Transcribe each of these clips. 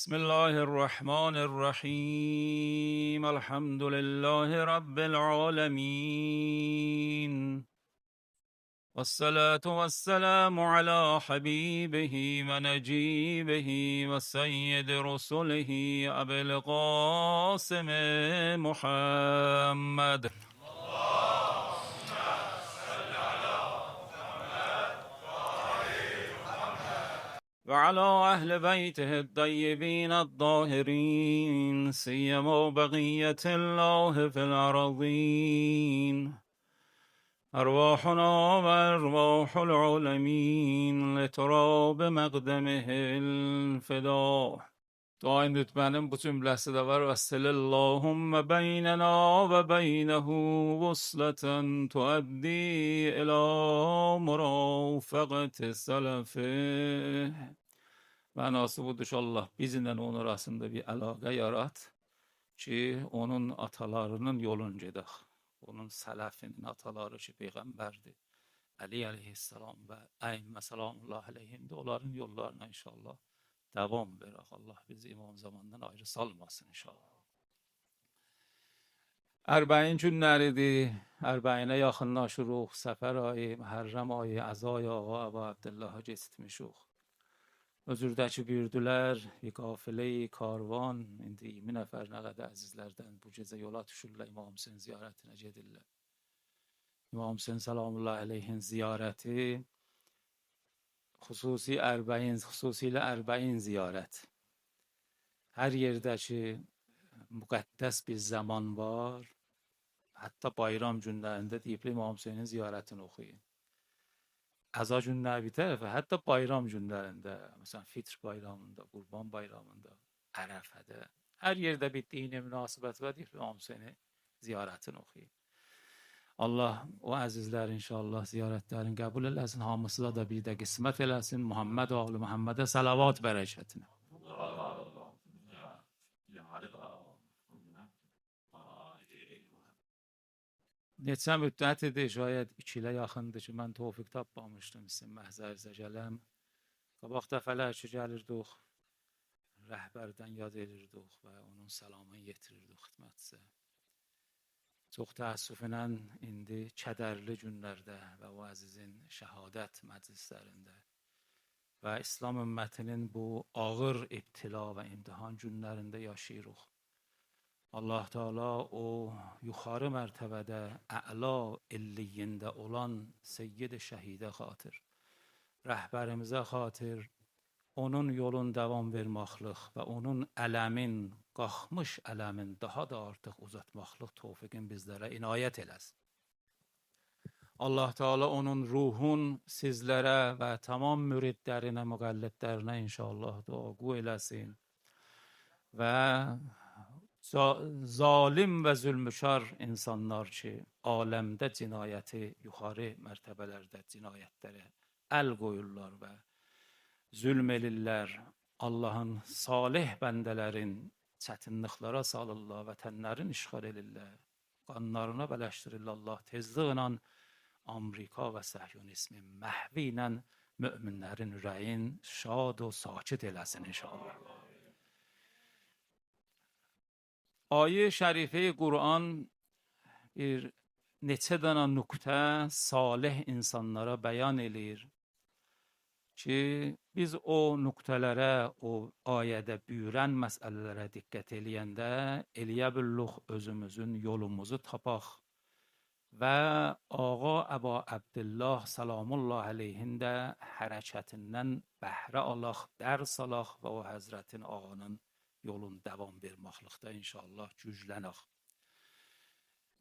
بسم الله الرحمن الرحيم الحمد لله رب العالمين والصلاة والسلام على حبيبه ونجيبه وسيد رسله أبي القاسم محمد وعلى أهل بيته الطيبين الطاهرين سيما بقية الله في الأرضين أرواحنا وأرواح العالمين لتراب مقدمه الفداء. دعا lütfenin bu cümlesi de var. Vessil Allahümme beynena ve beynehu vusleten tuaddi ila murafaqati selefih. Mənası budur ki, Allah bizimlə onun arasında bir əlaqə yarat ki, onun atalarının yolun gedək. Onun sələfinin ataları ki, Peyğəmbərdir. Əli əleyhissalam və əimmə salamullah əleyhimdir. Onların yollarına inşallah devam verək. Allah bizi imam zamandan ayrı salmasın inşallah. Ərbəin günləridir. Ərbəyinə yaxınlaşırıq. Səfər ayı, Məhərrəm ayı, Əzay ağa Əbu Abdullah'a geçitmişik. Özürdəki büyürdülər, bir qafilə-i karvan, indi 20 nəfər nə qədər əzizlərdən bu gecə yola düşürlər, İmam Hüseyin ziyarətinə gedirlər. İmam Hüseyin salamullah əleyhin ziyarəti xüsusilə ərbəin ziyarət. Hər yerdəki müqəddəs bir zaman var, hətta bayram günlərində deyib İmam Hüseynin ziyarətini oxuyun. Əza günləri bir tərəfə, hətta bayram günlərində, məsələn Fitr bayramında, Qurban bayramında, Ərəfədə, hər yerdə bir dini münasibət var, deyib İmam Hüseynin ziyarətini oxuyun. Allah o əzizlər inşallah ziyarətlərini qəbul eləsin, hamısına da bir də qismət eləsin. Muhammed oğlu Muhammedə salavat bərəkətinə. Neçə müddət idi, şayət 2 ilə yaxındır ki, mən tofiq tapmamışdım sizin məhzərinizə gələm. Qabaq dəfələr ki, gəlirdik, rəhbərdən yad edirdik və onun salamını yetirirdik xidmətçisə. Çox təəssüflə indi kədərli günlərdə və o əzizin şəhadət məclislərində və İslam ümmətinin bu ağır ibtila və imtihan günlərində yaşayırıq. Allah Teala o yuxarı mərtəbədə əla illiyində olan Seyyid-i Şəhidə xatir, rəhbərimizə xatir, onun yolun davam vermaqlıq və onun ələmin, qalxmış ələmin daha da artıq uzatmaqlıq tövfiqin bizlərə inayət eləsin. Allah Teala onun ruhun sizlərə və tamam müridlərinə, müqəllidlərinə inşallah duaqu eləsin və zalim və zülmüşar insanlar ki, aləmdə cinayəti, yuxarı mərtəbələrdə cinayətlərə əl qoyurlar və zülm edirlər, Allahın salih bəndələrin çətinliklərə salırlar, vətənlərin işğal edirlər, qanlarına bələşdirirlər. Allah tezliklə Amerika və Səhyonizmin məhvi ilə möminlərin ürəyin şad və sakit eləsin inşallah. Ayə şərifə Quran bir neçə dənə nöqtə salih insanlara bəyan edir ki, biz o nöqtələrə, o ayədə buyuran məsələlərə diqqət eləyəndə eləyə billuq özümüzün yolumuzu tapaq və ağa Əbu Abdullah salamullah əleyhin də hərəkətindən bəhrə alaq, dərs alaq və o həzrətin ağanın yolun davam verməklikdə inşallah güclənək.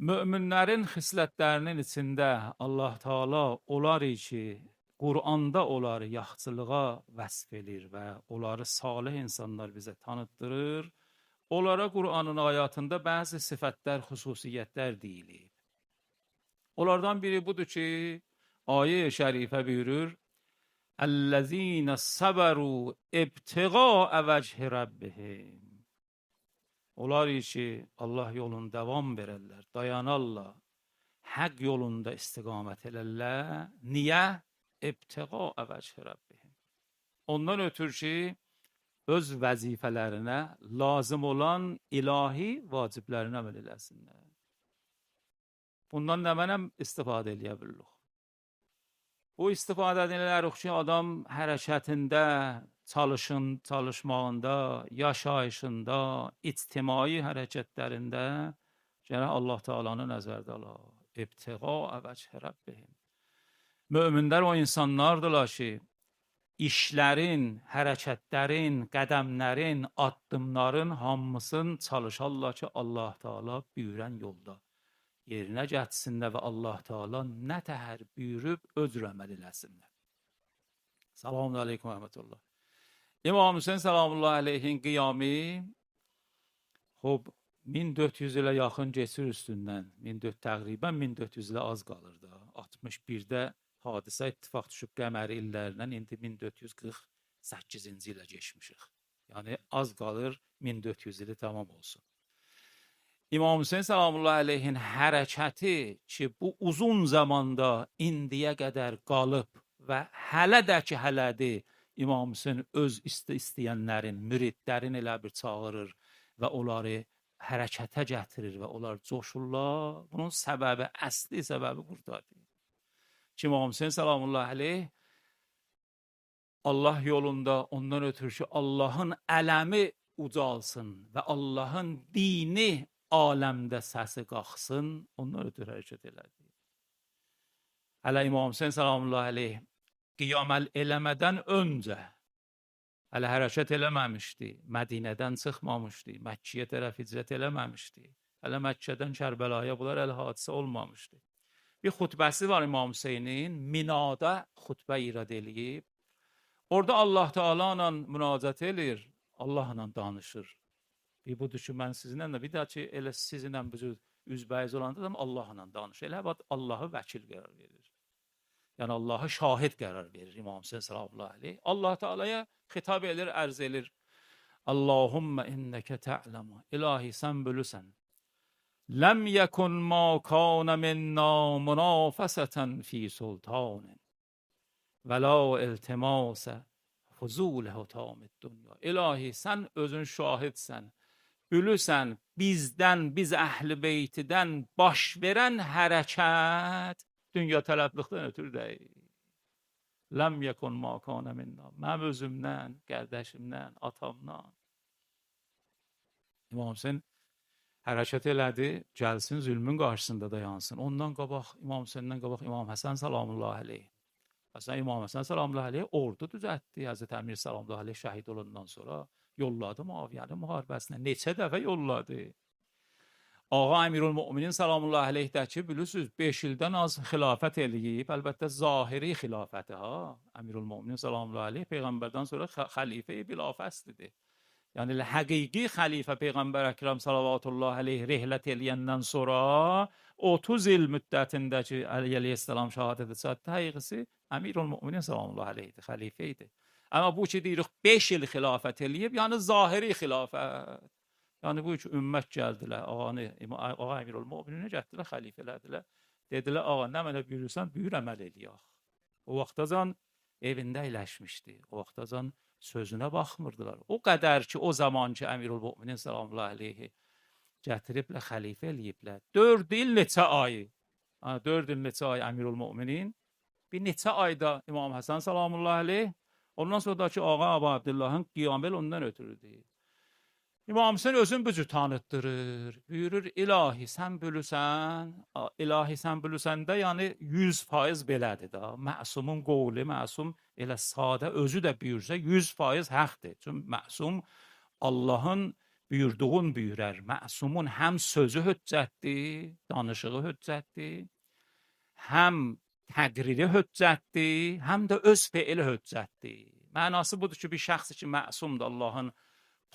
Möminlərin xislətlərinin içində Allah Teala onlar ki, Qur'anda onları yaxçılığa vəsf edir və onları salih insanlar bizə tanıtdırır. Onlara Qur'anın ayatında bəzi sifətlər, xüsusiyyətlər deyilir. Onlardan biri budur ki, ayə şərifə buyurur, Əl-ləzīnə səbəru ibtiğâə vəchhi Rabbihim. Onlar ki, Allah yolun davam verərlər, dayanarlar, haqq yolunda istiqamət elərlər. Niyə? İbtiğâə vəchhi Rabbihim. Ondan ötür ki, öz vəzifələrinə lazım olan ilahi vaciblərinə əməl eləsinlər. Bundan nə mənəm istifadə eləyə bilirik? Bu istifadəni elərik ki, adam hərəkətində, çalışmağında, yaşayışında, ictimai hərəkətlərində gərək Allah Teala'nı nəzərdə ala. İbtiğa vəcih Rabbihim. Möminlər o insanlardılar ki, işlərin, hərəkətlərin, qədəmlərin, addımların hamısını çalışarlar ki, Allah Teala buyuran yolda yerinə gətirsinlər və Allah Teala nə təhər buyurub özür əməl eləsinlər. Selamun aleyküm və rəhmətullah. İmam Hüseyin selamullahi aleyhin qiyami 1400 ilə yaxın keçir üstündən. Təqribən 1400 ilə az qalır da. 61-də hadisə ittifaq düşüb qəməri illərindən indi 1448-ci ilə geçmişik. Yəni az qalır 1400 ili tamam olsun. İmam Hüseyin selamullahi aleyhin hərəkəti ki, bu uzun zamanda indiyə qədər qalıb və hələ də ki, hələdir, İmam Hüseyin öz istəyənlərin, müridlərin elə bir çağırır və onları hərəkətə gətirir və onlar coşurlar. Bunun səbəbi, əsli səbəbi buradadır. Ki, İmam Hüseyin selamullahi aleyh Allah yolunda ondan ötürü ki, Allahın ələmi ucalsın və Allahın dini aləmdə səsi qalxsın, ondan ötürü hərəkət elədi. Hələ İmam Hüseyin selamullahi aleyh qiyamel eləmədən öncə hələ hərəkət eləməmişdi, Mədinədən çıxmamışdı, Məkkiyə tərəf hicrət eləməmişdi, hələ Məkkədən Kərbəlaya bunlar hələ hadisə olmamışdı. Bir xutbəsi var İmam Hüseynin, Minada xutbə irad eləyib. Orada Allah Teala ilə münacət eləyir, Allahla danışır. Bir budur ki, mən sizinlə də, bir daha ki, elə sizinlə üzbəyiz olanda da Allahla danışır. Elə Allahı vəkil qərar verir. Yəni Allahı şahid qərar verir İmam Hüseyin sallallahu aleyh. Allah Teala'ya xitab edir, ərz edir. Allahümme inneke ta'lemu. İlahi sən bölüsən. Lem yekun ma kana minna münafeseten fi sultanin. Və la iltimase fuzul hutamid dünya. İlahi sən özün şahidsən. Bülüsən bizdən, biz əhl-i beytidən baş verən hərəkət dünya tələbliqdən ötürü deyil. Ləm yekun ma kana minna. Mənim özümdən, qardaşımdan, atamdan. İmam Hüseyin hərəkət elədi, gəlsin zülmün qarşısında dayansın. Ondan qabaq, İmam Hüseyindən qabaq İmam Həsən salamullahi aleyh. Məsələn, İmam Həsən salamullahi aleyh ordu düzəltdi. Həzrət Əmir salamullahi aleyh şəhid olandan sonra yolladı Muaviyyənin müharibəsinə. Neçə dəfə yolladı. Ağa Əmirülmüminin salamullahi aleyhdəki bilirsiniz 5 ildən az xilafət eləyib. Əlbəttə zahiri xilafəti ha. Əmirülmüminin salamullahi aleyh Peyğəmbərdən sonra xəlifə-i bilafəslidir. Yəni həqiqi xəlifə Peyğəmbər Əkrəm sallallahu aleyh rehlət eləyəndən sonra 30 il müddətindəki Əli əleyhissalam şəhadət etsə həqiqisi Əmirülmüminin sallallahu aleyhdir, xəlifə idi. Amma bu ki deyirik 5 il xilafət eləyib, yəni zahiri xilafət. Yəni bu ki ümmət gəldilər, ağa Əmirülmüminin gətirdilər, xəlifə elədilər. Dedilər, ağa nə mənə buyurursan, buyur əməl eləyək. O vaxtacan evində əyləşmişdi. O vaxtacan sözünə baxmırdılar. O qədər ki o zaman ki Əmirülmüminin sallallahu aleyhi gətiriblər, xəlifə eləyiblər. 4 il neçə ay. 4 il neçə ay Əmirülmüminin. Bir neçə ayda İmam Həsən salamullahi aleyh. Ondan sonra da ki ağa Əbu Abdullahın qiyamel ondan ötürüdür. İmam Hüseyin özün bu cür tanıtdırır. Buyurur, ilahi sən bölüsən. İlahi sən bölüsəndə yəni 100% belədir da. Məsumun qovlu, məsum elə sadə özü də buyursa 100% həqdir. Çünki məsum Allahın buyurduğun buyurar. Məsumun həm sözü hüccətdir, danışığı hüccətdir, həm təqriri hüccətdir, həm də öz feili hüccətdir. Mənası budur ki, bir şəxs ki, məsumdur, Allahın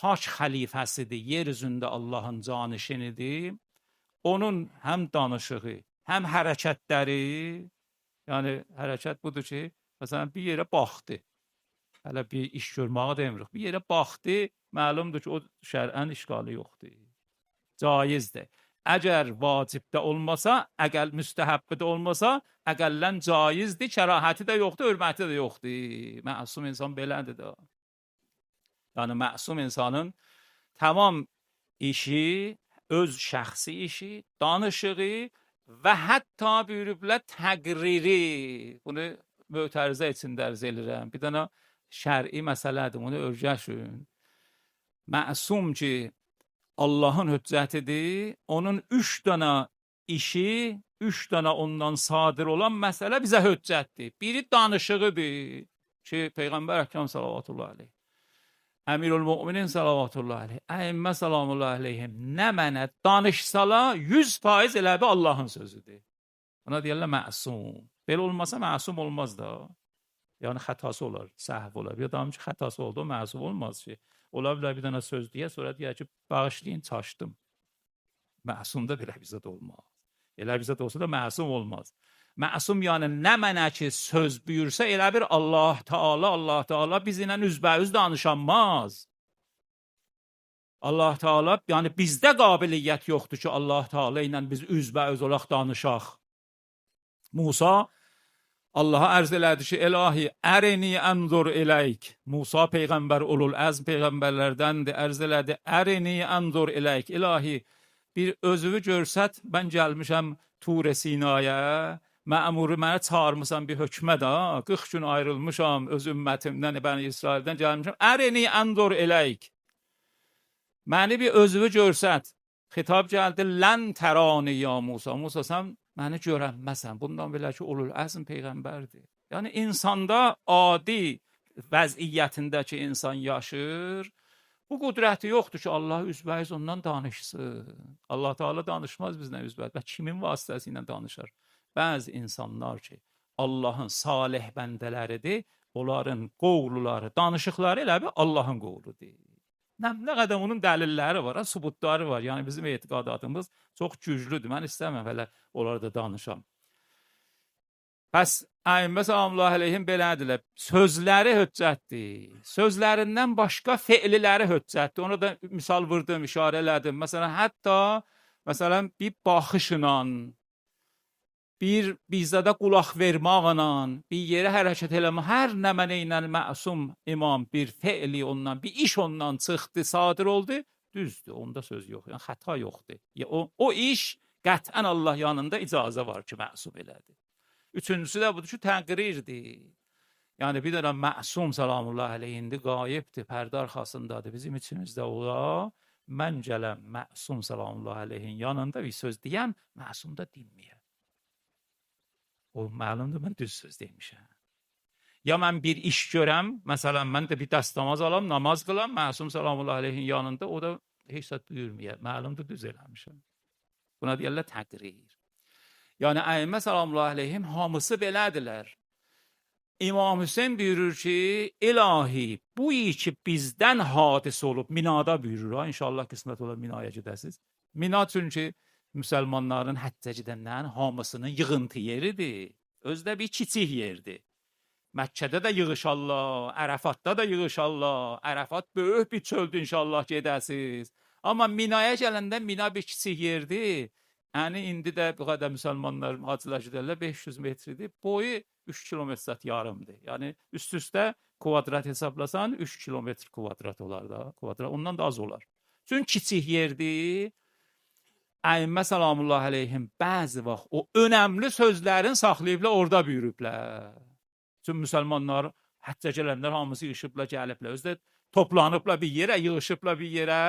pak xəlifəsidir, yer üzündə Allahın canişinidir. Onun həm danışığı, həm hərəkətləri, yəni hərəkət budur ki, məsələn, bir yerə baxdı. Hələ bir iş görməyə demirik. Bir yerə baxdı, məlumdur ki, o şərən işgalı yoxdur. Caizdir. Əgər vacibdə olmasa, əgər müstəhəbdə olmasa, əqəllən caizdir, kərahəti də yoxdur, hörməti də yoxdur. Məsum insan belədir də. Yəni məsum insanın tamam işi, öz şəxsi işi, danışığı və hətta buyurublar təqriri. Bunu mötərizə üçün dərz edirəm. Bir dənə şər'i məsələdir, bunu öyrəşin. Məsum ki Allah'ın hüccətidir, onun 3 dənə işi, 3 dənə ondan sadir olan məsələ bizə hüccətdir. Biri danışığıdır ki, Peyğəmbər Əkrəm sallallahu aleyhi, Əmirül-Müminin sallallahu aleyhi, əimmə sallallahu aleyhim nə mənə danışsalar 100% elə bir Allah'ın sözüdür. Buna deyirlər məsum. Belə olmasa məsum olmaz da. Yəni xətası olar, səhv olar. Bir adam ki xətası oldu, məsum olmaz ki. Ola bilər bir dənə söz deyə, sonra deyər ki, bağışlayın, çaşdım. Məsum da belə bizə də olmaz. Elə bizə də olsa da məsum olmaz. Məsum yəni nə mənə ki söz buyursa, elə bir Allah Teala bizlə üzbəüz danışanmaz. Allah Teala, yəni bizdə qabiliyyət yoxdur ki, Allah Teala ilə biz üzbəüz olaq danışaq. Musa Allah'a ərz elədi ki, ilahi ərini ənzur eləyik. Musa peyğəmbər ulul əzm peyğəmbərlərdəndir. Ərz elədi, ərini ənzur eləyik. İlahi bir özünü görsət, mən gəlmişəm Tur Sinaya, məmuru mənə çağırmışam bir hökmə da, 40 gün ayrılmışam öz ümmətimdən, Bəni İsraildən gəlmişəm. Ərini ənzur eləyik. Məni bir özünü görsət. Xitab gəldi, lən tərani ya Musa. Musa sən məni görənməsən. Bundan belə ki, ulul əzm peyğəmbərdir. Yəni insanda adi vəziyyətindəki insan yaşır. Bu qüdrəti yoxdur ki, Allah üzbəyiz ondan danışsın. Allah Teala danışmaz bizlə üzbəyiz. Və kimin vasitəsi ilə danışır? Bəzi insanlar ki, Allahın salih bəndələridir, onların qovluları, danışıqları elə bir Allahın qovludur. Nə qədər onun dəlilləri var, sübutları var. Yəni bizim etiqadatımız çox güclüdür. Mən istəmirəm hələ onlarda danışam. Bəs əimmə sallallahu aleyhim belədirlər. Sözləri hüccətdir. Sözlərindən başqa fe'liləri hüccətdir. Ona da misal vurdum, işarə elədim. Məsələn, hətta bir baxışla, bir bizdə qulaq vermaqla, bir yerə hərəkət eləmə, hər nə mənə ilə məsum imam bir fe'li ondan, bir iş ondan çıxdı, sadir oldu, düzdür, onda söz yox, yəni xəta yoxdur. O iş qətən Allah yanında icazə var ki, məsum elədi. Üçüncüsü də budur ki, təqrirdir. Yəni bir dənə məsum salamullahi aleyhindi, qayibdir, pərdə arxasındadır, bizim içimizdə ola, mən gələm məsum salamullahi aleyhin yanında bir söz deyəm, məsum da dinməyəm. O məlumdur, mən düz söz demişəm. Ya mən bir iş görəm, məsələn, mən də bir dəstəmaz alam, namaz qılam, məsum salamullahi aleyhin yanında, o da heç zət buyurmuyor, məlumdur, düz eləmişəm. Buna deyərlər təqrir. Yəni, əimmə salamullahi aleyhim hamısı belədirlər. İmam Hüseyin buyurur ki, ilahi, bu ki bizdən hadis olub, minada buyurur, inşallah qismət olar minaya gedəsiz. Mina çünki müsəlmanların həccə gedənlərin hamısının yığıntı yeridir. Özdə bir kiçik yerdir. Məkkədə də yığışarlar, Ərəfatda da yığışarlar. Ərəfat böyük bir çöldür inşallah gedəsiz. Amma Minaya gələndə Mina bir kiçik yerdir. Yəni indi də bu qədər müsəlmanlar hacılar gedərlər 500 metridir. Boyu 3 kilometr yarımdır. Yəni üst-üstə kvadrat hesablasan 3 kilometr kvadrat olar da. Kvadrat ondan da az olar. Çünki kiçik yerdir. Əimmə salamullahi aleyhim bəzi vaxt o önəmli sözlərin saxlayıblar, orada buyurublar. Çünki müsəlmanlar, həccə gələnlər hamısı yığışıblar, gəliblər. Özdə toplanıblar bir yerə, yığışıblar bir yerə,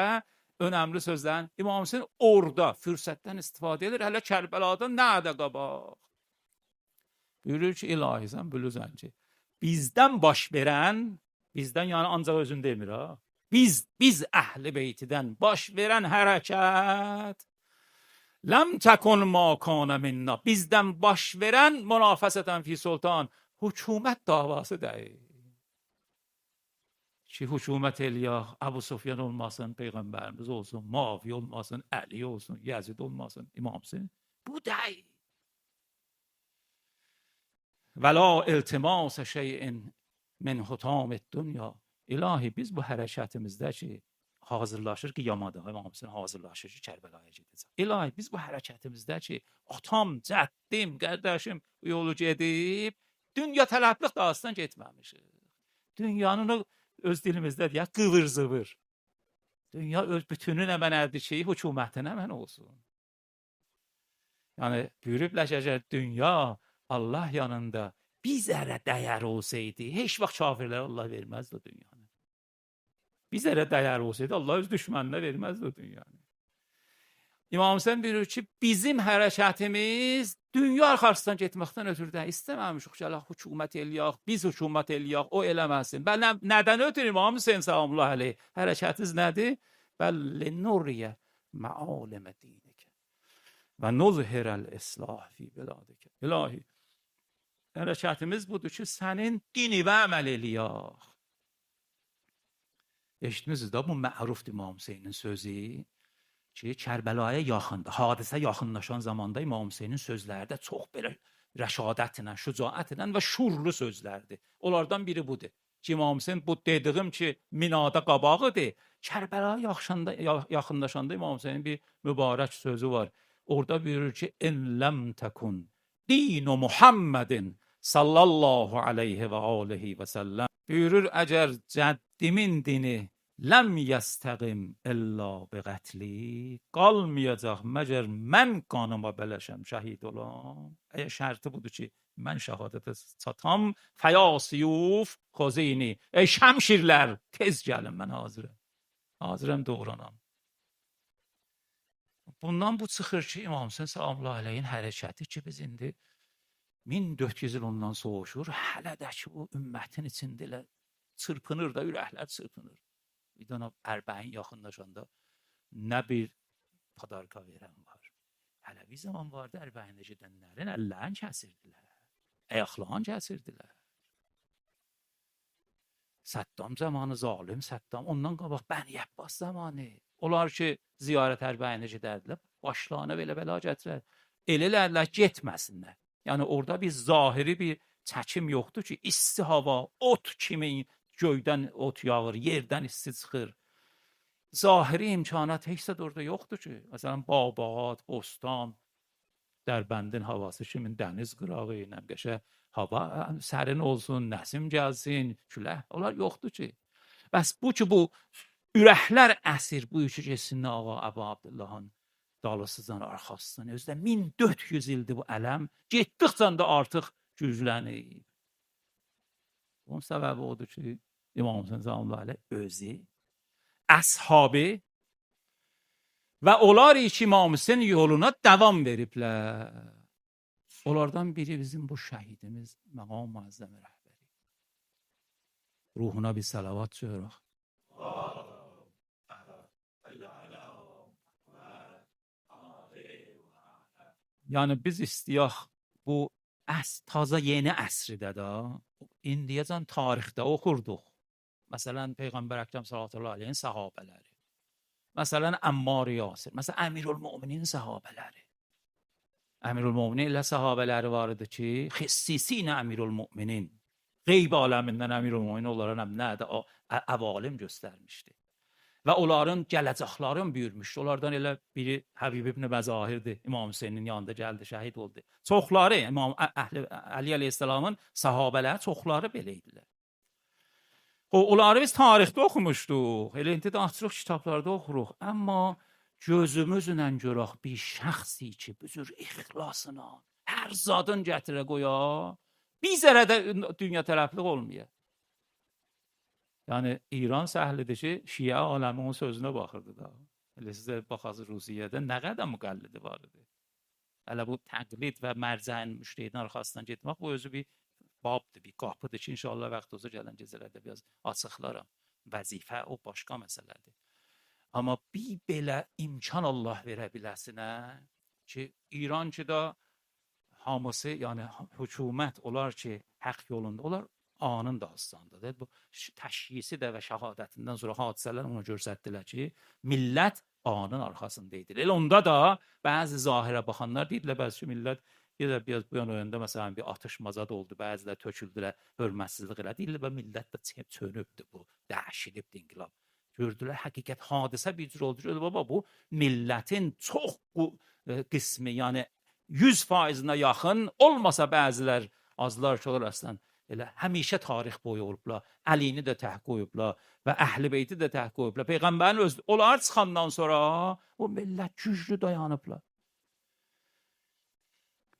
önəmli sözlərin. İmam Hüseyin orada fürsətdən istifadə edir, hələ Kərbəlada nədə qabaq. Buyurur ki, ilahi sən bilirsən ki, bizdən baş verən, bizdən yəni ancaq özün demir ha. Biz əhl-i beytidən baş verən hərəkət, ləm təkun ma kana minna, bizdən baş verən münafəsətən fi sultan, hükümət davası deyil. Ki hükümət eləyək, Əbu Sufyan olmasın, Peyğəmbərimiz olsun, Muaviyə olmasın, Əli olsun, Yəzid olmasın, İmam Hüseyin. Bu deyil. Və la iltimas şeyin min hutam dünya. İlahi biz bu hərəkətimizdə ki, hazırlaşır ki, yamada, İmam Hüseyin hazırlaşır ki, Kərbəlaya gedəcək. İlahi biz bu hərəkətimizdə ki, atam, cəddim, qardaşım yolu gedib, dünya tələblik dağısından getməmişik. Dünyanın öz dilimizdə deyək, qıvır zıvır. Dünya öz bütününə mənədir şeyi, hökumətinə mən olsun. Yəni, buyurublar ki, əgər dünya Allah yanında bir zərrə dəyər olsaydı, heç vaxt kafirlərə Allah verməzdi o dünyanı. Bir zərrə dəyər olsaydı, Allah öz düşməninə verməzdi o dünyanı. İmam Hüseyin buyurur ki, bizim hərəkətimiz dünya arxasından getməkdən ötürü istəməmişik ki, hökumət eləyək, biz hökumət eləyək, o eləməsin. Nədən ötürü İmam Hüseyin sallallahu aleyh hərəkətiniz nədir? Bəli, nuriyə məalimə dinikə və nuzhirəl islah fi biladikə. İlahi, hərəkətimiz budur ki, sənin dinivə əməl eləyək. Eşitmişsiniz də, bu mərufdur İmam Hüseynin sözü. Ki, Kərbəlaya yaxındır, hadisə yaxınlaşan zamanda İmam Hüseynin sözləri də çox belə rəşadətlə, şücaətlə və şurlu sözlərdir. Onlardan biri budur. Ki, İmam Hüseyin bu dediyim ki, minada qabağıdır. Kərbəlaya yaxınlaşanda İmam Hüseynin bir mübarək sözü var. Orada buyurur ki, "İn ləm təkun dinu Muhammedin sallallahu aleyhi və aleyhi və səlləm." Buyurur, əgər cəddimin dini ləm yəstəqim illa bi qətli, qalmayacaq məgər mən qanıma bələşəm, şəhid olam. Əgər şərti budur ki, mən şəhadətə çatam, fəyasiyuf xozini, ey şəmşirlər, tez gəlin, mən hazırım. Hazırım doğranam. Bundan bu çıxır ki, İmam Hüseyin sallallahu aleyhin hərəkəti ki, biz indi 1400 il ondan soğuşur, hələ də ki, o ümmətin içində elə çırpınır da, ürəklər çırpınır. Bir dənə ərbəyin yaxınlaşanda nə bir padarka verən var. Hələ bir zaman vardı, ərbəyində gedənlərin əllərini kəsirdilər, ayaqlarını kəsirdilər. Səddam zamanı zalim, Səddam, ondan qabaq Bəni Abbas zamanı. Onlar ki, ziyarət ərbəyində gedərdilər, başlarına belə gətirər. Elələrlər, getməsinlər. Yəni, orada bir zahiri bir çəkim yoxdur ki, isti hava, ot kimi göydən ot yağır, yerdən isti çıxır. Zahiri imkanat heç də orada yoxdur ki. Məsələn, bağ-bağat, bostan, Dərbəndin havası kimin dəniz qırağı ilə qəşəng hava sərin olsun, nəsim gəlsin, küləh, onlar yoxdur ki. Bəs bu ki, bu ürəklər əsir bu üçü keçsinlər ağa Əbu Abdullahın dalısızdan, arxasından. Özdə 1400 ildir bu ələm, getdikcə də artıq güclənir. Bunun səbəbi odur ki, İmam Hüseyin sallallahu aleyh özü, əshabı və onlar ki, İmam Hüseyin yoluna davam veriblər. Onlardan biri bizim bu şəhidimiz Məqam Muəzzəm rəhbəri. Ruhuna bir salavat çığıraq. Yəni biz istəyək bu taza yeni əsridə də indiyəcən tarixdə oxurduq. Məsələn, Peyğəmbər Əkrəm sallallahu aleyhin səhabələri. Məsələn, Əmmar Yasir. Məsələn, Əmirül-Möminin səhabələri. Əmirül-Möminin ilə səhabələri var idi ki, xüsusilə Əmirül-Möminin. Qeyb aləmindən Əmirül-Möminin onlara nədə əvalim göstərmişdi. Və onların gələcəklərini buyurmuşdu. Onlardan elə biri Həbib ibn Məzahirdir. İmam Hüseynin yanında gəldi, şəhid oldu. Çoxları, İmam Əli əleyhissalamın səhabələri çoxları belə idilər. Onları biz tarixdə oxumuşduq. Elə indi də açıq kitablarda oxuruq. Amma gözümüzlə görək bir şəxsi ki, bu cür ixlasına hər zadın gətirə qoya, bir zərə də dünya tərəflik olmuyor. Yəni, İran səhlidir ki, Şiə aləmi onun sözünə baxırdı da. Elə sizə baxası Rusiyyədə nə qədər müqəllidi var idi. Hələ bu təqlid və mərcəyin müştəhidin arxasından getmək, bu özü bir babdır, bir qapıdır ki, inşallah vaxt olsa gələn gecələrdə biraz açıqlaram. Vəzifə o başqa məsələdir. Amma bir belə imkan Allah verə biləsinə ki, İran ki da hamısı, yəni hökumət, onlar ki, haqq yolunda, onlar anın da hastandadır. Bu təşhisi də və şəhadətindən sonra hadisələr ona göstərdilər ki, millət anın arxasındaydı. Elə onda da bəzi zahirə baxanlar deyirlər, bəzi millət biraz bu yana məsələn bir atışmazad oldu, bəzilər töküldülər, hörmətsizlik elədi. Deyirlər, millət də çönübdür bu, dəhşilibdir inqilab. Gördülər, həqiqət hadisə bir cür oldu. Baba, bu millətin çox qismi, yəni 100%-nə yaxın olmasa bəzilər, azlar çoxlar əslən, Elə həmişə tarix boyu olublar. Əlini də tək qoyublar və Əhl-i Beyti də tək qoyublar. Peyğəmbərin öz onlar çıxandan sonra o millət güclü dayanıblar.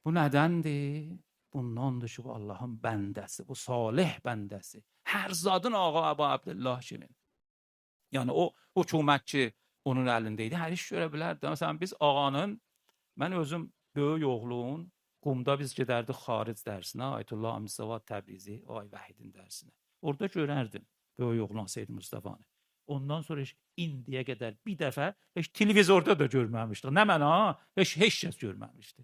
Bu nədəndir? Bundandır ki, bu Allahın bəndəsi, bu salih bəndəsi. Hər zadın ağa Əbu Abdullah kimi. Yəni o hökumətçi onun əlində idi. Hər iş görə bilərdi. Məsələn biz ağanın, mən özüm böyük oğlum Qumda biz gedərdik xaric dərsinə, Ayətullah Əmsavad Təbrizi, Ay Vəhidin dərsinə. Orada görərdim böyük oğlan Seyyid Mustafanı. Ondan sonra heç indiyə qədər bir dəfə heç televizorda da görməmişdik. Nə mənə, heç kəs görməmişdi.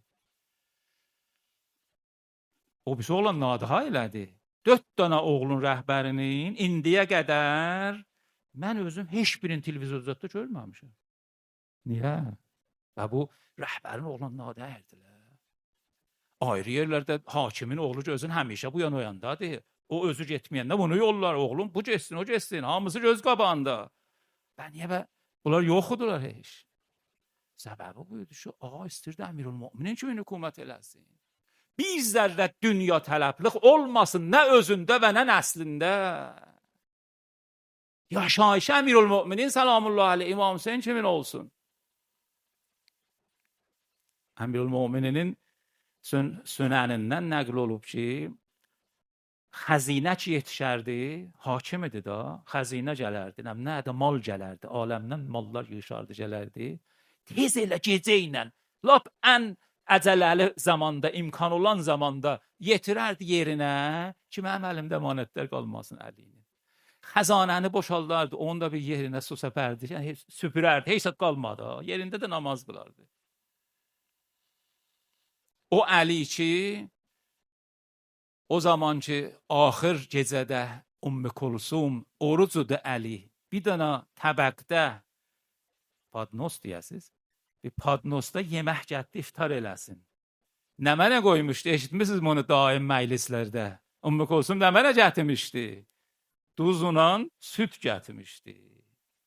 O birisi oğlan nadaha elədi. 4 dənə oğlun rəhbərinin indiyə qədər mən özüm heç birini televizorda görməmişəm. Niyə? Və bu rəhbərin oğlan nadaha erdilər. Ayrı yerlərdə hakimin oğlu özün həmişə bu yana o yandadır. O özü getməyəndə bunu yollar, oğlum bu getsin, o getsin, hamısı göz qabağında. Ben niyə bunlar yoxdular heç. Səbəbi buydu ki, ağa istirdi Əmirülmöminin kimi hökumət eləsin. Bir zərrə dünya tələbliq olmasın nə özündə və nə nəslində. Yaşayış Əmirülmöminin salamullah aleyh İmam Hüseyin kimin olsun? Əmirülmöminin sönənindən nəql olub ki, xəzinə ki yetişərdi, hakim idi da, xəzinə gələrdi, nə də mal gələrdi, aləmdən mallar yığışardı, gələrdi. Tez elə gecə ilə, lap ən əcələli zamanda, imkan olan zamanda yetirərdi yerinə ki, mənim əlimdə əmanətlər qalmasın əliyinin. Xəzanəni boşaldardı, onu da bir yerinə su səpərdi, yəni, süpürərdi, heç qalmadı, yerində də namaz qılardı. O Əli ki, o zaman ki, axır gecədə Ümmü Kulsum orucudur Əli, bir dənə təbəqdə, padnos deyəsiz, bir padnosda yemək gətdi iftar eləsin. Nə mənə qoymuşdu, eşitmişsiniz bunu daim məclislərdə. Ümmü Kulsum nə mənə gətirmişdi? Duzla süt gətirmişdi.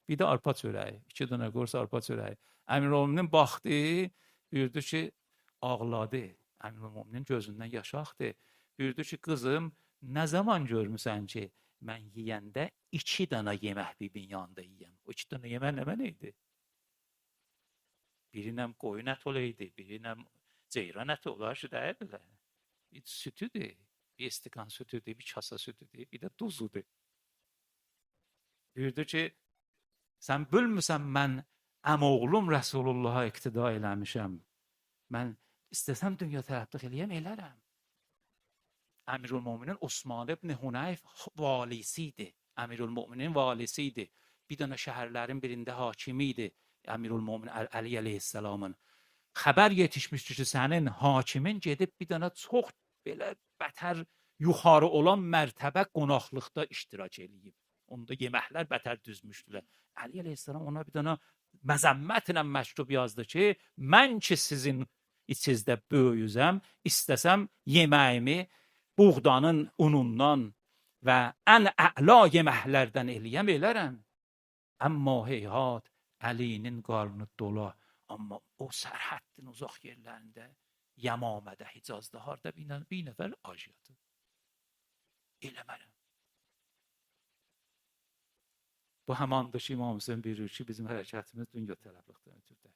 Bir də arpa çörəyi, 2 dənə qors arpa çörəyi. Əmirülmöminin baxdı, gördü ki, ağladı. Əmirülmöminin gözündən yaş axdı. Gördü ki, qızım, nə zaman görmüsən ki, mən yeyəndə 2 dənə yemək bibin yanında yeyəm. O 2 dənə yemək nə mənə idi? Birinə qoyun əti olaydı, birinə ceyran əti olar ki, dəyərlər. Bir sütüdür, bir istikan sütüdür, bir kasa sütüdür, bir də duzudur. Gördü ki, sən bilmirsən mən əmoğlum Rəsulullah'a iqtida eləmişəm. Mən istəsəm dünya tərəflik eləyəm, elərəm. Əmirülmöminin Osman ibn Hunayf valisiydi. Əmirülmöminin valisiydi. Bir dənə şəhərlərin birində hakimi idi. Əmirülmömin Əli əleyhissalamın. Xəbər yetişmişdi ki, sənin hakimin gedib bir dənə çox belə bətər yuxarı olan mərtəbə qonaqlıqda iştirak eləyib. Onda yeməklər bətər düzmüşdülər. Əli əleyhissalam ona bir dənə məzəmmətlə məktub yazdı ki, mən ki sizin içinizdə böyüyüzəm, istəsəm yeməyimi buğdanın unundan və ən əla yeməklərdən eləyəm, elərəm. Amma heyhat, Əlinin qarnı dola. Amma o sərhəddin uzaq yerlərində, Yəmamədə, Hicazda, harda bir nəfər ac yatır. Eləmərəm. Bu həmandır ki, İmam Hüseyin buyurur ki, bizim hərəkətimiz dünya tərəflikdən ötürdür.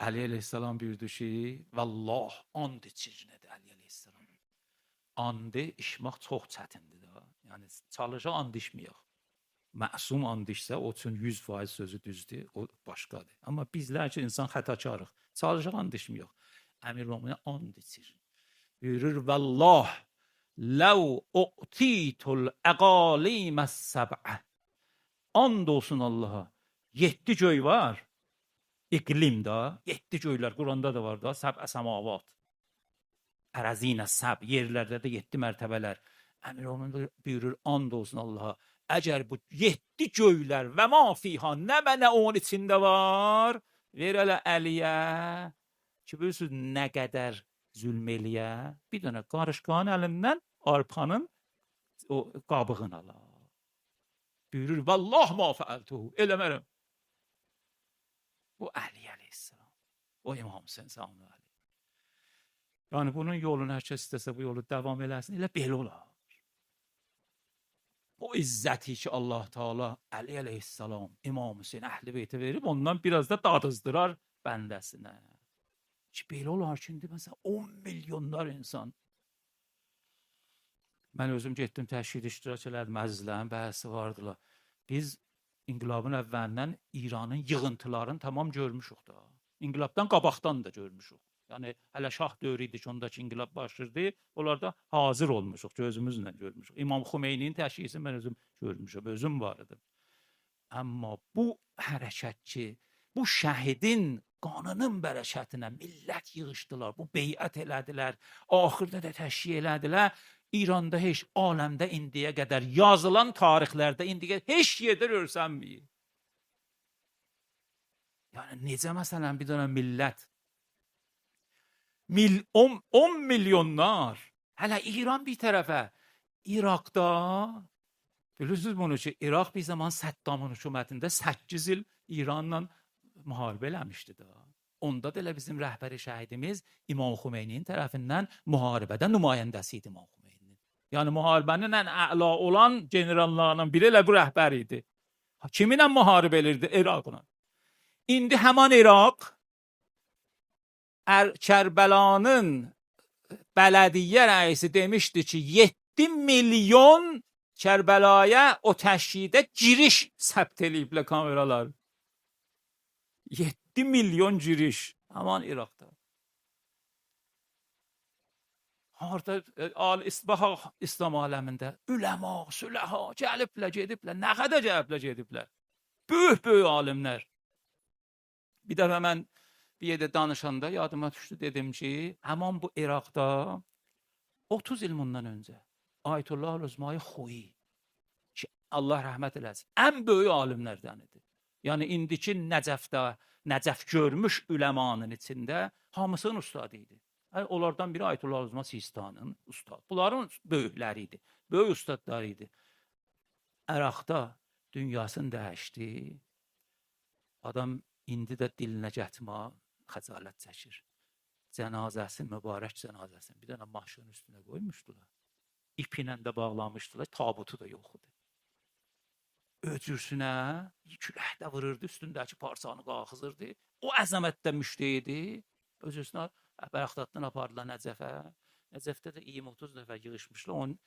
Əli əleyhissalam buyurdu ki, vallah, and içir nədir Əli əleyhissalam. Andı içmək çox çətindir da. Yəni, çalışa and içməyək. Məsum and içsə, o üçün 100% sözü düzdür, o başqadır. Amma bizlər ki, insan xətakarıq. Çalışa and içməyək. Əmirülmöminin and içir. Buyurur, vallah, ləv u'titul əqaliməs səb'ə. And olsun Allaha. 7 göy var. İqlim da, 7 göylər, Quranda da var da, səb'ə səmavat. Ərəzinə səb, yerlərdə də 7 mərtəbələr. Əmirülmömin buyurur, and olsun Allaha. Əgər bu 7 göylər və mafiha nə mənə onun içində var, ver ələ Əliyə ki, bilirsiniz nə qədər zülm eləyə, bir dənə qarışqanın əlindən arpanın o qabığını ala. Buyurur, vallah ma fəəltuhu, eləmərəm. Bu Əli əleyhissalam, o İmam Hüseyin sallallahu aleyhi. Yəni bunun yolunu hər kəs istəsə bu yolu davam eləsin, elə belə olar. O izzəti ki Allah Teala Əli əleyhissalam, İmam Hüseyn Əhl-i Beytə verib, ondan biraz da dadızdırar bəndəsinə. Ki belə olar ki, indi məsələn 10 milyonlar insan. Mən özüm getdim təşkil iştirak elədim, əzizlərin bəhəsi vardılar. Biz İnqilabın əvvəlindən İranın yığıntılarını tamam görmüşük da. İnqilabdan qabaqdan da görmüşük. Yəni hələ şah dövrü idi ki, ondakı inqilab başlayırdı. Onlarda hazır olmuşuq, gözümüzlə görmüşük. İmam Xümeyninin təşkilini mən özüm görmüşəm, özüm var idim. Amma bu hərəkət ki, bu şəhidin qanının bərəkətinə millət yığışdılar, bu beyət elədilər, axırda da təşkil elədilər. İranda heç, aləmdə indiyə qədər yazılan tarixlərdə indiyə heç yerdə görsənməyir. Yəni necə məsələn bir dənə millət 10 milyonlar, hələ İran bir tərəfə, İraqda, bilirsiniz bunu ki, İraq bir zaman Səddamın hökumətində 8 il İranla müharibə eləmişdi da. Onda da elə bizim rəhbəri şəhidimiz İmam Xümeyninin tərəfindən müharibədə nümayəndəsi idi İmam Xümeyninin. Yəni müharibənin ən əla olan generallarının biri elə bu rəhbər idi. Kiminlə müharibə edirdi? İraqla. İndi həman İraq Kərbəlanın bələdiyyə rəisi demişdi ki, 7 milyon Kərbəlaya o təşkidə giriş səbt eləyiblər kameralar. 7 milyon giriş həman İraqda. Harada İslam aləmində üləma, süləha gəliblər, gediblər, nə qədər gəliblər, gediblər. Böyük alimlər. Bir dəfə mən bir yerdə danışanda yadıma düşdü, dedim ki, həman bu İraqda 30 il bundan öncə Ayətullah Əlüzmayı Xoyi ki, Allah rəhmət eləsin, ən böyük alimlərdən idi. Yəni indiki Nəcəfdə, Nəcəf görmüş üləmanın içində hamısının ustadı idi. Onlardan biri Ayətullah Əlüzma Sistanın ustadı. Bunların böyükləri idi, böyük ustadları idi. Əraqda dünyasını dəyişdi. Adam indi də dilinə getmə, xəcalət çəkir. Cənazəsi, mübarək cənazəsi bir dənə maşının üstünə qoymuşdular. İpinə də bağlamışdılar, tabutu da yox idi. Öcürsünə külək də vururdu, üstündəki parçanı qalxızırdı. O əzəmətdə müştəyidi. Öcürsünə Bəxtaddan apardılar Nəcəfə. Nəcəfdə də 20-30 nəfər yığışmışlar. Onun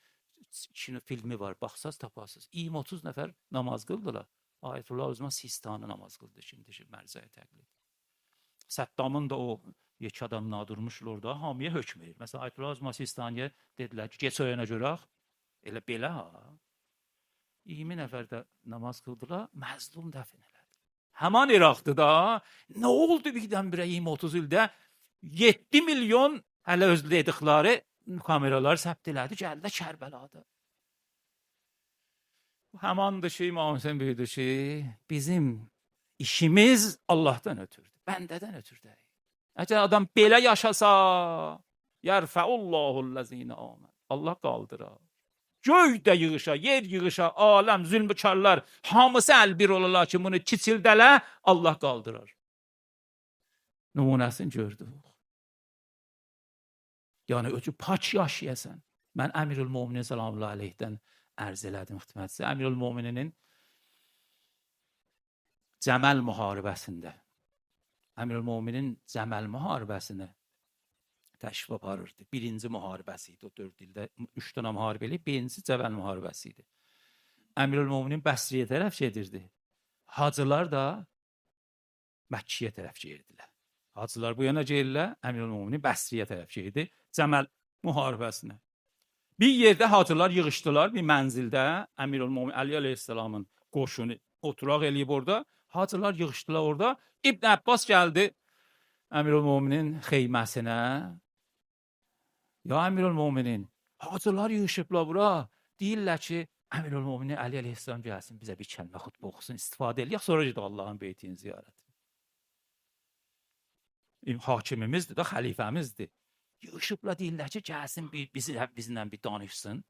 kino filmi var, baxsaz tapasız. 20-30 nəfər namaz qıldılar. Ayətullah Əlüzma Sistanı namaz qıldı şimdi mərzəyə təqlid. Səddamın da o yekə adamına durmuşlar orada, hamiyə hökm verir. Məsələn, Ayətullah Əlüzma Sistaniyə dedilər ki, geç oyana görək. Elə belə ha. 20 nəfər də namaz qıldılar, məzlum dəfn elədi. Həman İraqdı da, nə oldu birdən-birə 20-30 ildə 7 milyon hələ özlədikləri kameralar səbt elədi, gəldi Kərbəlada. Həmandır ki, İmam Hüseyn buyurdu ki, bizim işimiz Allahdan ötürdür, bəndədən ötürdür. Əgər adam belə yaşasa, yərfəullahullezine amən. Allah qaldırar. Göydə yığışa, yer yığışa, aləm, zülmkarlar, hamısı əlbir olarlar ki, bunu kiçildələ, Allah qaldırar. Nümunəsini gördük. Yəni, öcü paç yaşayasan. Mən Əmirül-Müminin salamullah aleyhdən ərz elədim xidmətçisi. Əmirül-Müminin Cəməl müharibəsində, Əmirül-Müminin Cəməl müharibəsini təşrif aparırdı. Birinci müharibəsi idi o 4 ildə. 3 dənə müharibə eləyib, birincisi Cəməl müharibəsi idi. Əmirül-Müminin Bəsriyə tərəf gedirdi. Hacılar da Məkkiyə tərəf gedirdilər. Hacılar bu yana gedirlər, Əmirül-Müminin Bəsriyə tərəf gedirdi. Cəməl müharibəsinə. Bir yerdə hacılar yığışdılar, bir mənzildə Əmirül-Müminin Əli əleyhissalamın qoşunu oturaq eləyib orada. Hacılar yığışdılar orada. İbn Abbas gəldi Əmirül-Müminin xeyməsinə. Ya Əmirül-Müminin, hacılar yığışıblar bura. Deyirlər ki, Əmirül-Müminin Əli əleyhissalam gəlsin, bizə bir kəlmə xutbə oxusun, istifadə eləyək, sonra gedək Allahın beytini ziyarət. Hakimimizdir də, xəlifəmizdir. Yığışıblar deyirlər ki, gəlsin bizimlə bir danışsın.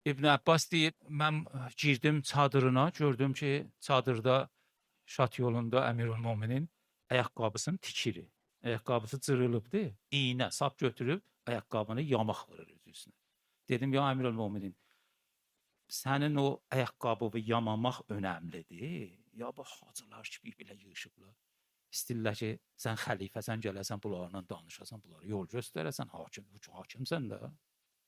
İbn Abbas deyir, mən girdim çadırına, gördüm ki, çadırda şat yolunda Əmirül-Müminin ayaqqabısını tikiri. Ayaqqabısı cırılıbdı. İğnə, sap götürüb ayaqqabını yamaq vurur öz üstünə. Dedim, ya Əmirül-Möminin, sənin o ayaqqabını yamamaq önəmlidir. Ya bu hacılar kimi belə yığışıblar. İstirlər ki, sən xəlifəsən, gələsən bunlarla danışasan, bunlara yol göstərəsən, hakimsən də.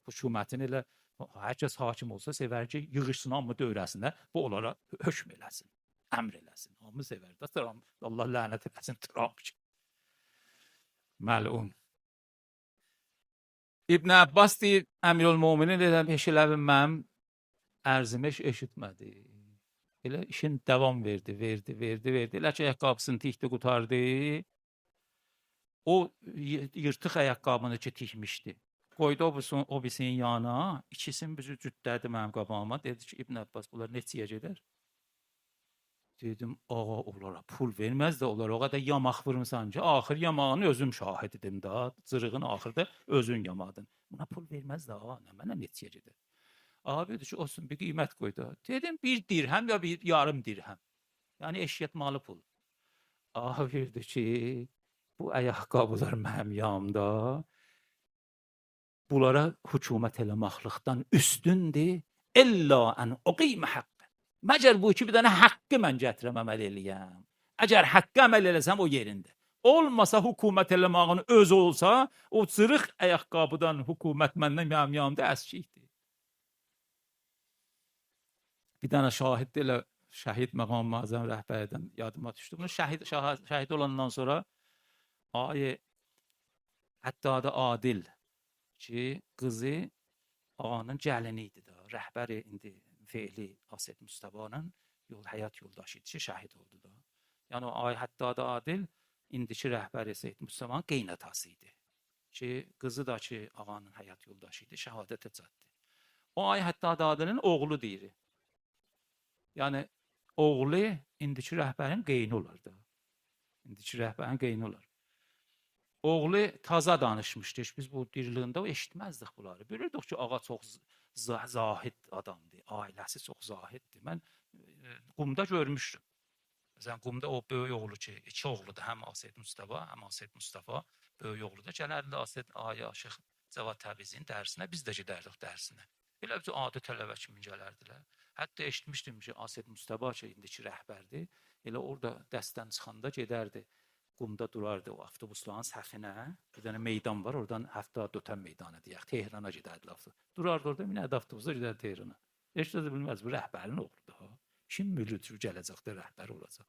Hökumətin elə hər kəs hakim olsa sevər ki, yığışsın hamı dövrəsində, bu onlara hökm eləsin, əmr eləsin. Hamı sevər də Trump. Allah lənət eləsin Trump ki. Məlun. İbn Abbas deyir, Əmirül-Möminin elə heç elə bilməm ərzimi eşitmədi. Elə işin davam verdi. Elə ki, ayaqqabısını tikdi, qutardı. O yırtıq ayaqqabını ki, tikmişdi. Qoydu o birisinin yanına, ikisini bizi cütlədi mənim qabağıma. Dedi ki, İbn Abbas, bunlar neçəyə gedər? Dedim, ağa, onlara pul verməz də, onlara o qədər yamaq vurmuşsan ki, axır yamağını özüm şahid edim da, cırığın axırda özün yamadın. Buna pul verməz də, ağa, mənə neçəyə gedər? Ağa dedi ki, olsun, bir qiymət qoydu. Dedim, 1 dirhəm ya bir yarım dirhəm. Yəni eşiyyət malı pul. Ağa verdi ki, bu ayaqqabılar mənim yanımda. Bunlara hükümət eləməklikdən üstündür. İlla ən uqimə haqqı. Məgər bu ki, bir dənə haqqı mən gətirəm, əməl eləyəm. Əgər haqqı əməl eləsəm, o yerində. Olmasa hükümət eləmağın özü olsa, o cırıq ayaqqabıdan hükümət məndən mənim yanımda əskikdir. Bir dənə şahid elə şəhid məqam Azəm rəhbərdən yadıma düşdü. Bunu şəhid olandan sonra ayə hətta da Adil ki, qızı ağanın gəlini idi da. Rəhbəri indi fe'li Ased Mustafa'nın həyat yoldaşı idi ki, şəhid oldu da. Yəni o ay hətta da Adil indiki rəhbəri Seyyid Mustafa'nın qeynatası idi. Ki, qızı da ki, ağanın həyat yoldaşı idi, şəhadətə çatdı. O ay hətta da Adilin oğlu deyir. Yəni oğlu indiki rəhbərin qeyni olar da. İndiki rəhbərin qeyni olar. Oğlu taza danışmışdı. Biz bu diriliyində o eşitməzdik bunları. Bilirdik ki, ağa çox zahid adamdır. Ailəsi çox zahiddir. Mən Qumda görmüşdüm. Məsələn, Qumda o böyük oğlu ki, iki oğludur. Həm Ased Mustafa, həm Ased Mustafa böyük oğlu da gələrdi Ased Aya Aşıq Cavad Təbrizin dərsinə. Biz də gedərdik dərsinə. Elə bir adi tələbə kimi gələrdilər. Hətta eşitmişdim ki, Ased Mustafa ki, indiki rəhbərdir. Elə orada dəstdən çıxanda gedərdi. Qumda durardı o avtobusların səfinə. Bir dənə meydan var, oradan həftə dötən meydanı deyək. Tehrana gedərdi. Durardı orada, minədə avtobusa gedərdi Tehrana. Heç də bilməz, bu rəhbərin oğludur. Kim bilir ki, gələcəkdə rəhbər olacaq.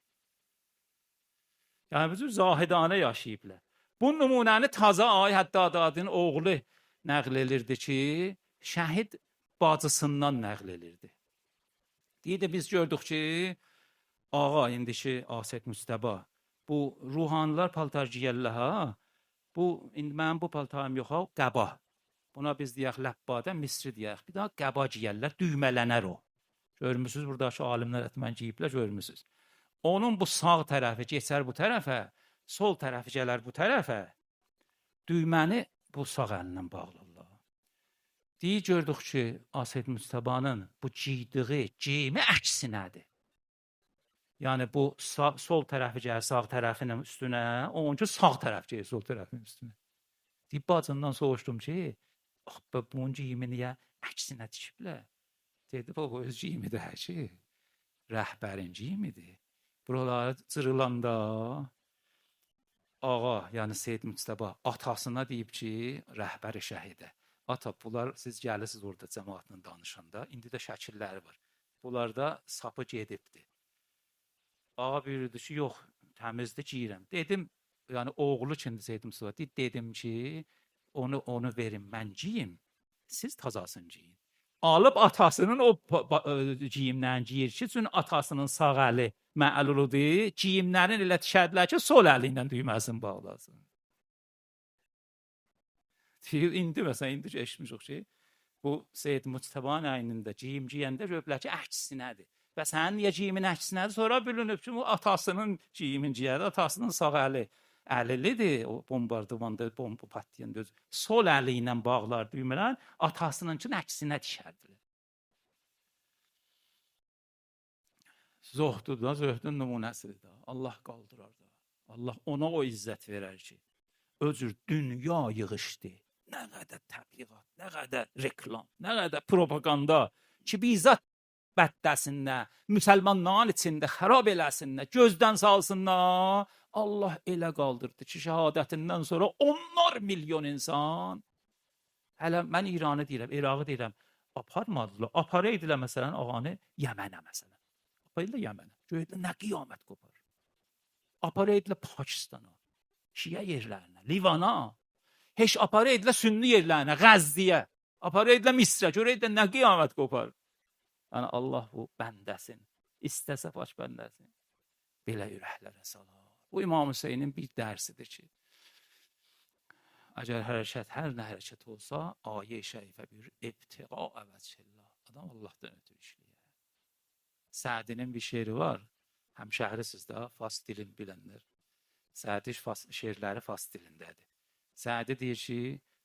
Yəni, bizim zahidanə yaşayıblar. Bu nümunəni taza ay hətta Adadın oğlu nəql edirdi ki, şəhid bacısından nəql edirdi. Deyirdi, biz gördük ki, ağa indiki Ased Mustafa bu ruhanlılar paltar giyərlər ha. Bu indi mənim bu paltarım yox ha, qəba. Buna biz deyək ləbbadə, misri deyək. Bir daha qəba giyərlər, düymələnər o. Görmüsüz buradakı alimlər ətmən giyiblər, görmüsüz. Onun bu sağ tərəfi keçər bu tərəfə, sol tərəfi gələr bu tərəfə. Düyməni bu sağ əlindən bağlarlar. Deyir gördük ki, Ased Mustafa'nın bu giydiyi geyimi əksinədir. Yəni bu sol tərəfi gəlir sağ tərəfinin üstünə, onunki sağ tərəf gəlir sol tərəfinin üstünə. Deyib bacımdan soruşdum ki, bunun geyimi niyə əksinə tikiblər? Dedi, bu öz geyimidir hər şey. Rəhbərin geyimidir. Buraları cırılanda ağa, yəni Seyyid Mustafa atasına deyib ki, rəhbəri şəhidə. Ata, bunlar siz gəlirsiniz orada cəmaatla danışanda, indi də şəkilləri var. Bunlarda sapı gedibdir. Ağa buyurdu ki, yox, təmizdir giyirəm. Dedim, yəni oğlu kimdir Seyyid Mustafa? Dedim ki, onu verin, mən giyim, siz tazasını giyin. Alıb atasının o giyimlərini giyir ki, çünki atasının sağ əli məluludur, giyimlərin elə tikədilər ki, sol əli ilə düyməsini bağlasın. İndi məsələn, indi eşitmişik ki, bu Seyyid Mustafa'nın əynində giyim giyəndə görüblər ki, əksinədir. Və sənin niyə giyimin əksinədir? Sonra bilinib ki, bu atasının giyimin giyədir, atasının sağ əli əlilidir, o bombardımanda, bomba patlayan düz. Sol əli ilə bağlar düymələn, atasınınkinin əksinə dişərdilər. Zohdur da, zöhdün nümunəsidir da. Allah qaldırar da. Allah ona o izzət verər ki, özür dünya yığışdı. Nə qədər təbliğat, nə qədər reklam, nə qədər propaganda ki bizzat bəddəsinlər, müsəlmanların içində xarab eləsinlər, gözdən salsınlar. Allah elə qaldırdı ki, şəhadətindən sonra onlar milyon insan, hələ mən İranı deyirəm, Irağı deyirəm, aparmadılar. Aparaydılar məsələn ağanı Yəmənə məsələn. Aparaydılar Yəmənə. Görəydilər nə qiyamət qopar. Aparaydılar Pakistana, Şiə yerlərinə, Livana. Heç aparaydılar Sünni yerlərinə, Qəzziyə. Aparaydılar Misrə. Görəydilər nə qiyamət qopar. Yəni Allah bu bəndəsin, istəsə baş bəndəsin, belə ürəklərə salar. Bu İmam Hüseynin bir dərsidir ki, əgər hərəkət, hər nə hərəkət olsa, ayə-i şərifə bir ibtiqa əvəzçillah. Adam Allah'tan ötürü işləyir. Sədinin bir şeiri var, həmşəhrisiniz də, fars dilini bilənlər. Sədi şeirləri fars dilindədir. Sədi deyir ki,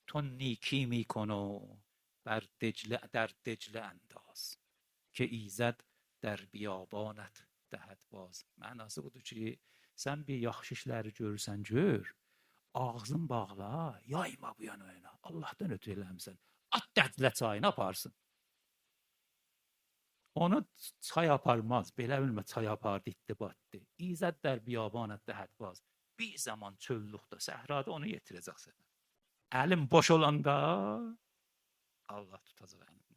ton niki mikonu, در دجله انداز که ایزد در بیابانت دهد باز. Mənası budur ki, sən bir yaxşı işləri görürsən, gör, ağzın bağla, yayma bu yana oyna. Allah'tan ötürü eləmişsən. At Dəclə çayına aparsın. Onu çay aparmaz, belə bilmə çay apardı, itdi, batdı. İzəd der biyabanət dəhət baz. Bir zaman çöllükdə, səhrada onu yetirəcəksən. Əlim boş olanda Allah tutacaq əlini.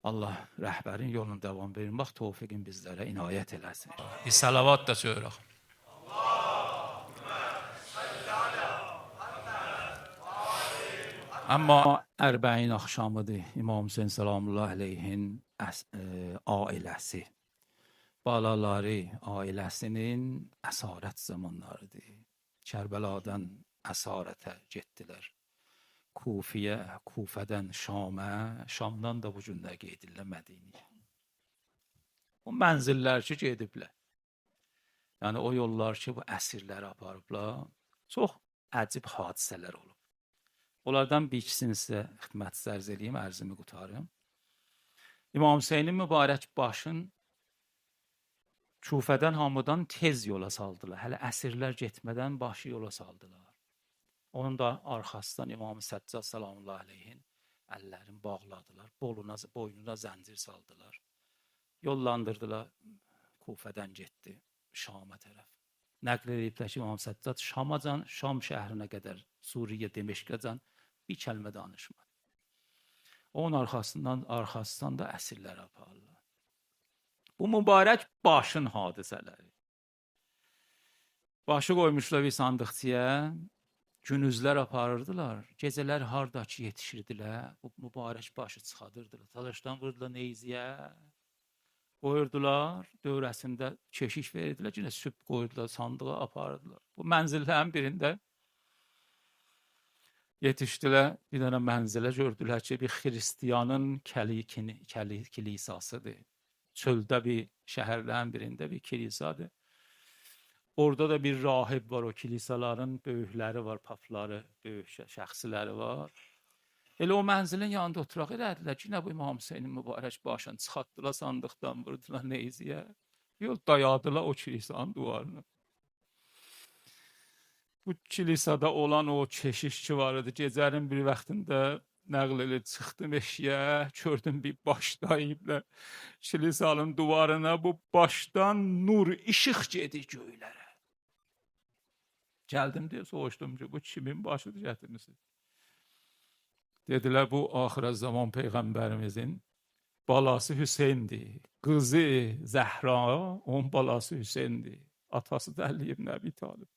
Allah rəhbərin yolunu davam vermək tövfiqin bizlərə inayət eləsin. Bir salavat da söyləyək. Amma Ərbəin axşamıdır. İmam Hüseyin salamullah əleyhin ailəsi, balaları, ailəsinin əsarət zamanlarıdır. Kərbəladan əsarətə getdilər. Kufiyə, Kufədən Şamə, Şamdan da bu gündə gedirlər Mədiniyə. O mənzillər ki gediblər. Yəni o yollar ki bu əsirləri aparıblar, çox əcib hadisələr olub. Onlardan bir ikisini sizə xidmət zərz edeyim, ərzimi qutarım. İmam Hüseynin mübarək başın Kufədən hamıdan tez yola saldılar. Hələ əsirlər getmədən başı yola saldılar. Onun da arxasından İmam Səccad salamullah əleyhin əllərini bağladılar. Boynuna zəncir saldılar. Yollandırdılar. Kufədən getdi Şam'a tərəf. Nəql ediblər ki, İmam Səccad Şamacan, Şam şəhrinə qədər, Suriyə, Deməşqəcan bir kəlmə danışmadı. Onun arxasından da əsirlər aparırlar. Bu mübarək başın hadisələri. Başı qoymuşlar bir sandıqçıya. Günüzlər aparırdılar, gecələr hardakı yetişirdilər, bu mübarək başı çıxadırdılar, talaşdan vurdular neyziyə, qoyurdular, dövrəsində keşiş verirdilər, yine süb qoyurdular, sandığa aparırdılar. Bu mənzillərin birində yetişdilər, bir dənə mənzilə gördülər ki, bir xristiyanın kilisasıdır. Çöldə bir şəhərlərin birində bir kilisadır. Orada da bir rahib var, o kilisaların böyükləri var, papları, böyük şəxsiləri var. Elə o mənzilin yanında oturaq elədilər ki, nə bu İmam Hüseynin mübarək başını çıxartdılar sandıqdan, vurdular neyziyə. Yol dayadılar o kilisanın duvarını. Bu kilisada olan o keşiş ki var idi, gecənin bir vaxtında nəql edib çıxdım eşiyə, gördüm bir baş dayıblər kilisanın duvarına, bu başdan nur, işıq gedir göylərə. Gəldim deyə soruşdum ki, bu kimin başıdır gətirmişsiniz? Dedilər, bu axirə zaman Peyğəmbərimizin balası Hüseyndir. Qızı Zəhra, onun balası Hüseyndir. Atası da Əli ibn Əbi Talib.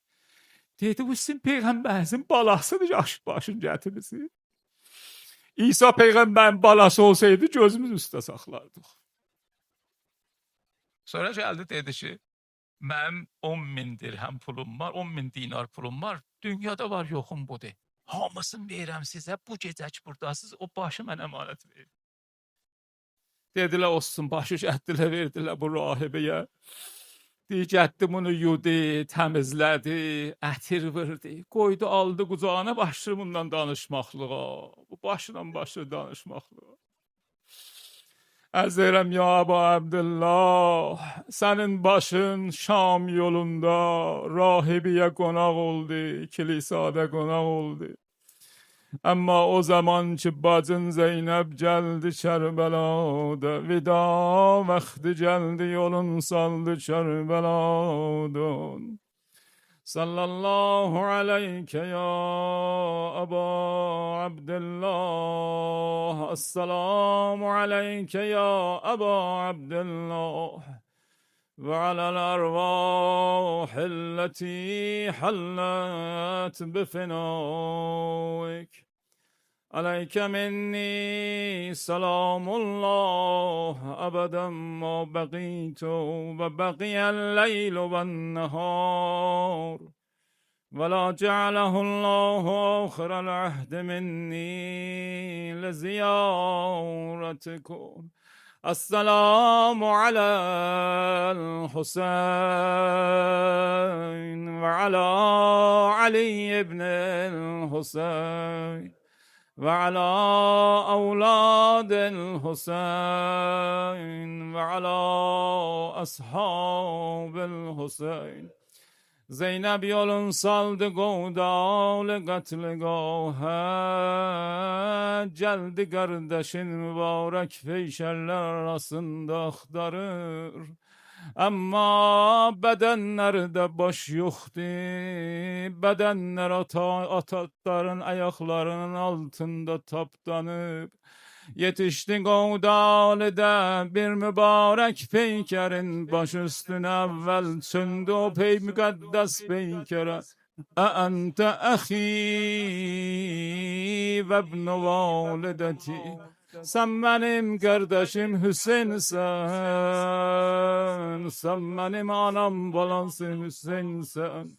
Dedi, bu sizin Peyğəmbərinizin balasıdır, başını gətirmişsiniz. İsa Peyğəmbərin balası olsaydı gözümüz üstə saxlardıq. Sonra gəldi dedi ki, mənim 10.000 dirhəm pulum var, 10.000 dinar pulum var, dünyada var yoxum budur. Hamısını verirəm sizə, bu gecək buradasınız, o başı mənə əmanət verin. Dedilər, olsun, başı gəldilər, verdilər bu rahibəyə. Gəldi bunu yudu, təmizlədi, ətir vurdu, qoydu, aldı qucağına, başladı bundan danışmaqlığa. Bu başla başladı danışmaqlığa. Əzərəm ya Əbu Abdullah, sənin başın Şam yolunda rahibiyə qonaq oldu, kilisada qonaq oldu. Amma o zaman ki bacın Zeynəb gəldi Kərbəlada, vida vaxtı gəldi yolun saldı Kərbəladan. Sallallahu aleyke ya Ebu Abdullah. Esselamu aleyke ya Ebu Abdullah. Ve alel arvahilleti hallet bifinaik. Aleyke minni selamullah ebeden ma beqitu ve beqiyel leylu ve nehar. ولا جعله الله آخر العهد مني لزيارتكم. السلام على الحسين وعلى علي بن الحسين وعلى أولاد الحسين وعلى أصحاب الحسين. Zeynep yolun saldı govdalı katligahı, geldi kardeşin mübarek feyşerler arasında aktarır. Ama bedenlerde boş yoktu, bedenler atatların ayaklarının altında taptanıp, yetişti Govdali'de bir mübarek peykerin baş üstüne evvel söndü o mükaddes peykere. Ente ahi ve ibn-i valideti. Sen benim kardeşim Hüseyin'sen, sen benim anam balansın Hüseyin'sen.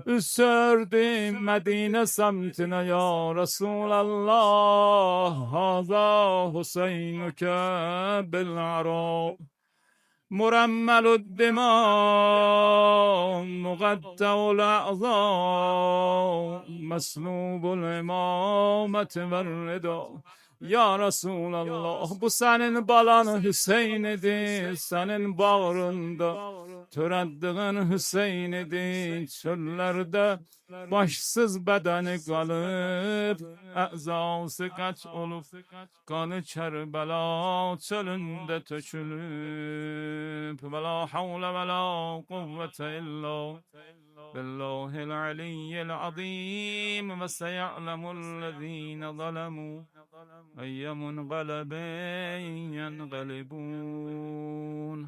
Üsürdüm Medine semtine ya Resulallah, haza Hüseyinüke bil'arab. Muremmelud dimam, mugatta'ul a'zam, meslubul imameti verrida. Ya Resulallah, bu senin balan Hüseyin'idi, senin bağrında törəddığın Hüseyin'idi. Çöllerde başsız bedeni kalıp, əzası kaç olup, kanı Kərbela çölünde tökülüp. Ve la havle ve la kuvvete illa billahil aliyyil azim. Ve seya'lemullezine zalemu أي منقلب ينقلبون.